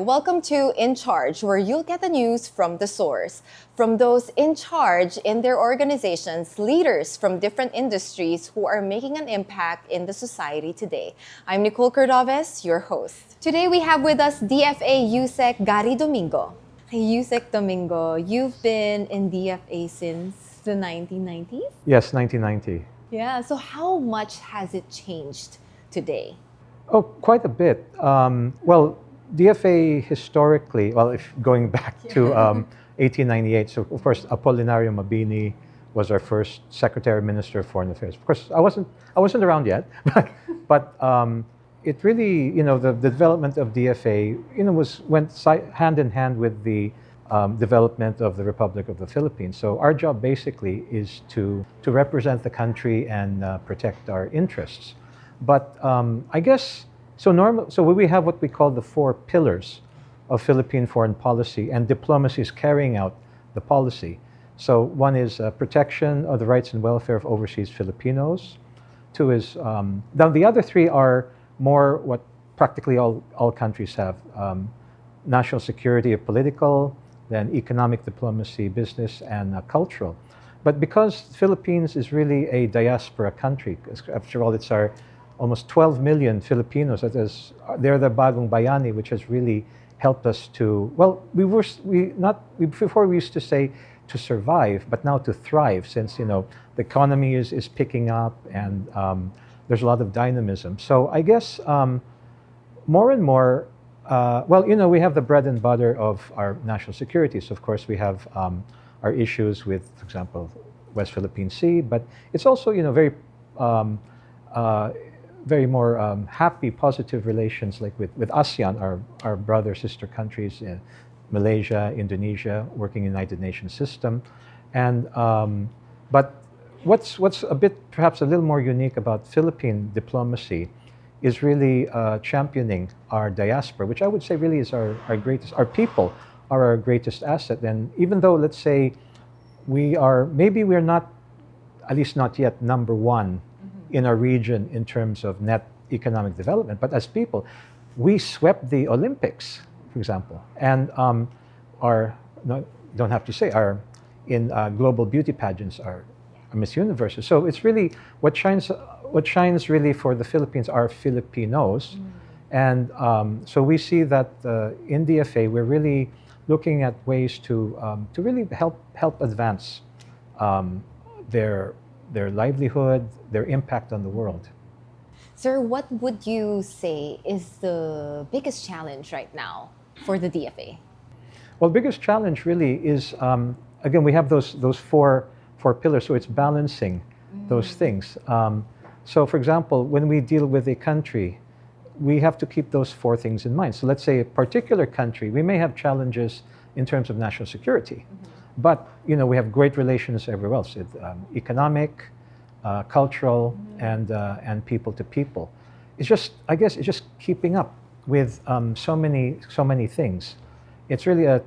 welcome to InCharge, where you'll get the news from the source. From those in charge in their organizations, leaders from different industries who are making an impact in the society today. I'm Nicole Cordoves, your host. Today we have with us DFA Usec Domingo. Hey, Usec Domingo, you've been in DFA since the 1990s? Yes, 1990. Yeah, so how much has it changed today? Oh, quite a bit. DFA historically, if going back to 1898, so of course Apolinario Mabini was our first Secretary Minister of Foreign Affairs. Of course, I wasn't around yet, but it really, the development of DFA, went hand in hand with the development of the Republic of the Philippines. So our job basically is to represent the country and protect our interests. But I guess, so we have what we call the four pillars of Philippine foreign policy, and diplomacy is carrying out the policy. So one is protection of the rights and welfare of overseas Filipinos. Two is, now the other three are more what practically all countries have. National security of political, then economic diplomacy, business, and cultural. But because the Philippines is really a diaspora country, after all, it's our almost 12 million Filipinos. They're the Bagong Bayani, which has really helped us to, before we used to say to survive, but now to thrive, since, the economy is picking up and there's a lot of dynamism. So I guess more and more, we have the bread and butter of our national security. So of course we have our issues with, for example, West Philippine Sea, but it's also, very more happy, positive relations like with ASEAN, our brother, sister countries, Malaysia, Indonesia, working in the United Nations system. And, but what's perhaps a little more unique about Philippine diplomacy is really championing our diaspora, which I would say really is our people are our greatest asset. And even though, let's say, we're not, at least not yet, number one in our region in terms of net economic development, but as people, we swept the Olympics, for example, and don't have to say, in global beauty pageants are Miss Universe. So it's really what shines really for the Philippines are Filipinos, and so we see that in DFA we're really looking at ways to really help advance their livelihood, their impact on the world. Sir, what would you say is the biggest challenge right now for the DFA? Well, biggest challenge really is, again, we have those four pillars, so it's balancing those things. So for example, when we deal with a country, we have to keep those four things in mind. So let's say a particular country, we may have challenges in terms of national security. But we have great relations everywhere else, economic, cultural, and people to people. I guess it's just keeping up with so many things. It's really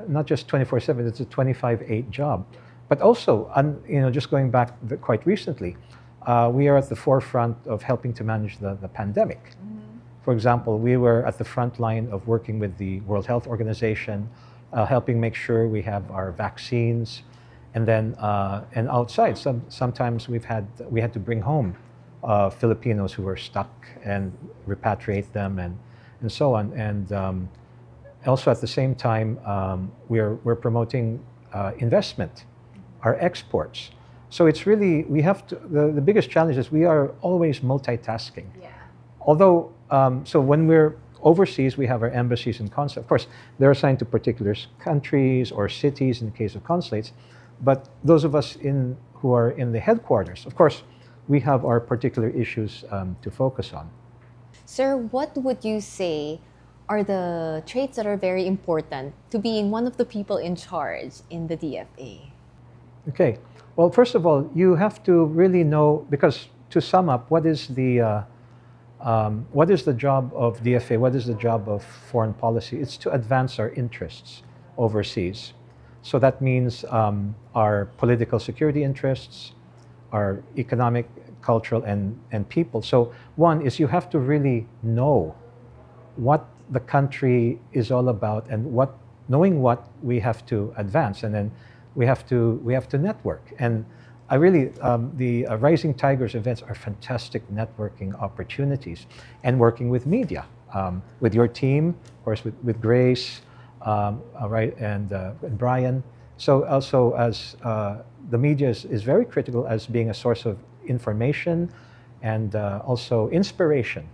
not just 24/7; it's a 25/8 job. But also, just going back quite recently, we are at the forefront of helping to manage the pandemic. For example, we were at the front line of working with the World Health Organization, helping make sure we have our vaccines, and then and outside. Sometimes we had to bring home Filipinos who were stuck and repatriate them and so on. And also at the same time, we're promoting investment, our exports. So it's really the biggest challenge is we are always multitasking. Yeah. Although so when we're overseas, we have our embassies and consulates. Of course, they're assigned to particular countries or cities in the case of consulates. But those of us who are in the headquarters, of course, we have our particular issues to focus on. Sir, what would you say are the traits that are very important to being one of the people in charge in the DFA? Okay. Well, first of all, you have to really know, because to sum up, what is the job of DFA? What is the job of foreign policy? It's to advance our interests overseas. So that means our political security interests, our economic, cultural, and people. So one is you have to really know what the country is all about, and knowing what we have to advance, and then we have to network. And I really, the Rising Tigers events are fantastic networking opportunities, and working with media, with your team, of course, with Grace, right, and Brian. So also as the media is very critical as being a source of information and also inspiration.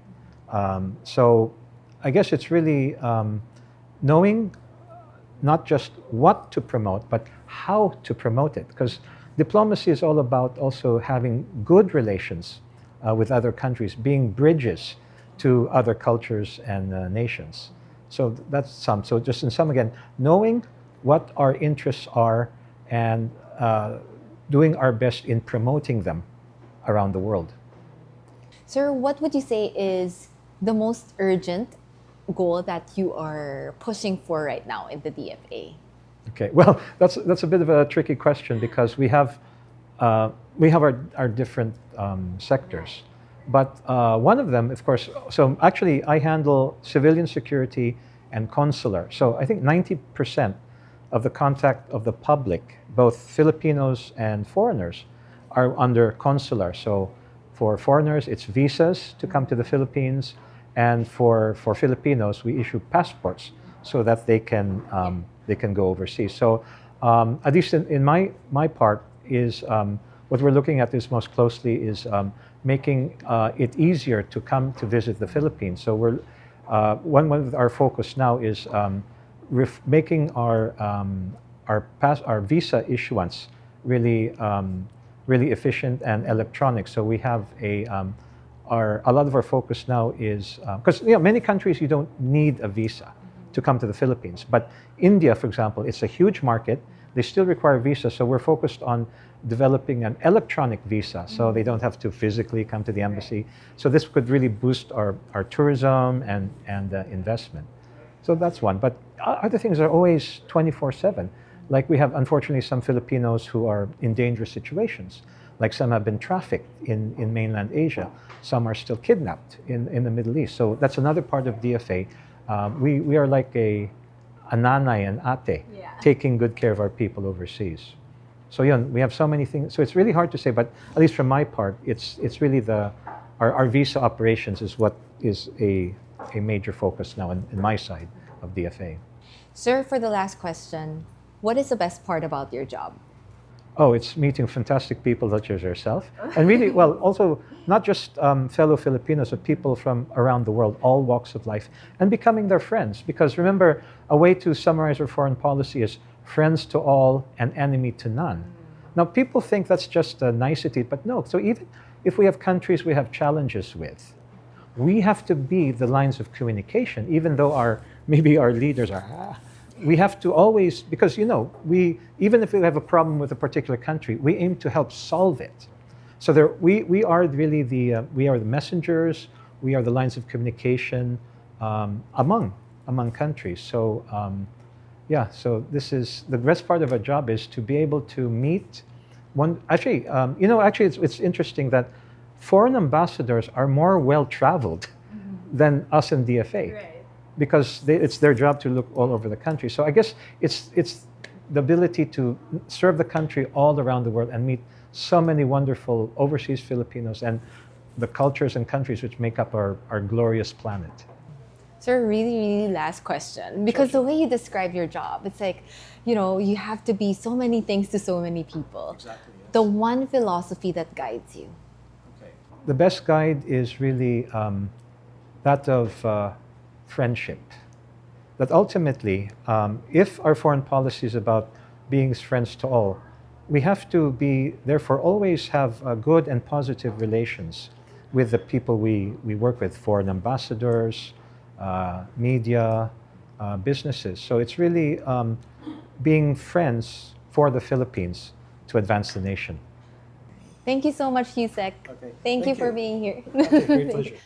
So I guess it's really knowing not just what to promote, but how to promote it. Because diplomacy is all about also having good relations with other countries, being bridges to other cultures and nations. So that's some. So just in sum again, knowing what our interests are and doing our best in promoting them around the world. Sir, what would you say is the most urgent goal that you are pushing for right now in the DFA? Okay, well, that's a bit of a tricky question because we have our different sectors, but one of them, of course. So actually, I handle civilian security and consular. So I think 90% of the contact of the public, both Filipinos and foreigners, are under consular. So for foreigners, it's visas to come to the Philippines, and for Filipinos, we issue passports so that they can go overseas. So at least in my part is what we're looking at is most closely is making it easier to come to visit the Philippines. So we're one of our focus now is making our visa issuance really really efficient and electronic. So we have a lot of our focus now is because many countries you don't need a visa to come to the Philippines, but India, for example, it's a huge market. They still require visa, so we're focused on developing an electronic visa, so they don't have to physically come to the embassy. So this could really boost our tourism and investment. So that's one. But other things are always 24/7. Like we have, unfortunately, some Filipinos who are in dangerous situations. Like some have been trafficked in mainland Asia. Some are still kidnapped in the Middle East. So that's another part of DFA. We are like a nanay and ate, taking good care of our people overseas. So we have so many things. So it's really hard to say, but at least from my part, it's really our visa operations is what is a major focus now in my side of DFA. Sir, for the last question, what is the best part about your job? Oh, it's meeting fantastic people such as yourself. And really, well, also not just fellow Filipinos, but people from around the world, all walks of life, and becoming their friends. Because remember, a way to summarize our foreign policy is friends to all and enemy to none. Now, people think that's just a nicety, but no. So even if we have countries we have challenges with, we have to be the lines of communication, even though maybe our leaders are... We have to always, because even if we have a problem with a particular country, we aim to help solve it. So we are really the messengers, we are the lines of communication among countries. So so this is the best part of our job is to be able to meet one. Actually, it's interesting that foreign ambassadors are more well-traveled than us in DFA. Right. Because it's their job to look all over the country. So I guess it's the ability to serve the country all around the world and meet so many wonderful overseas Filipinos and the cultures and countries which make up our glorious planet. Sir, really, really last question. Because the way you describe your job, it's like, you have to be so many things to so many people. Exactly. Yes. The one philosophy that guides you. Okay. The best guide is really that of friendship. That ultimately, if our foreign policy is about being friends to all, we have to therefore always have good and positive relations with the people we work with, foreign ambassadors, media, businesses. So it's really being friends for the Philippines to advance the nation. Thank you so much, Usec. Okay. Thank you for being here. Okay, great pleasure.